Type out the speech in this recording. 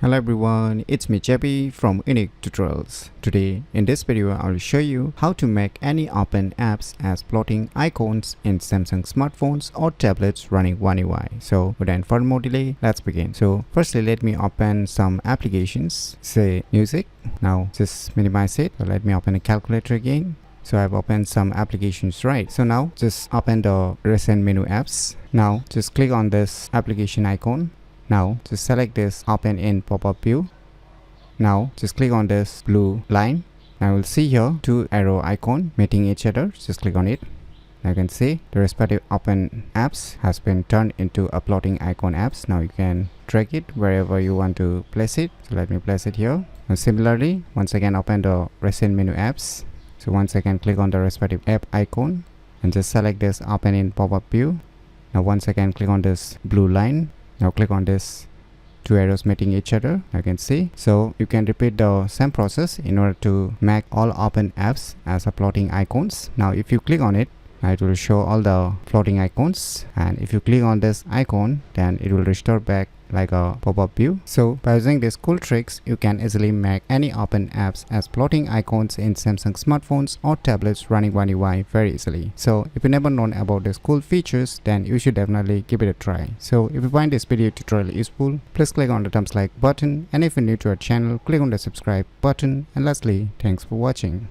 Hello everyone, it's me JB from UniqueTutorials. Today in this video I will show you how to make any open apps as floating icons in Samsung smartphones or tablets running One UI. So without further more delay, let's begin. So firstly let me open some applications, say music. Now just minimize it. So let me open a calculator again. So I've opened some applications, right? So now just open the recent menu apps. Now just click on this application icon. Now just select this open in pop-up view. Now just click on this blue line. Now you'll see here two arrow icon meeting each other. Just click on it. Now you can see the respective open apps has been turned into a floating icon apps. Now you can drag it wherever you want to place it. So let me place it here. And similarly, once again open the recent menu apps. So once again click on the respective app icon and just select this open in pop-up view. Now once again click on this blue line. Now click on this two arrows meeting each other. You can see. So you can repeat the same process in order to make all open apps as a floating icons. Now if you click on it, it will show all the floating icons, and if you click on this icon, then it will restore back like a pop-up view. So by using these cool tricks, you can easily make any open apps as floating icons in Samsung smartphones or tablets running One UI very easily. So if you never known about these cool features, then you should definitely give it a try. So if you find this video tutorial useful, please click on the thumbs like button, and if you're new to our channel, click on the subscribe button. And lastly, thanks for watching.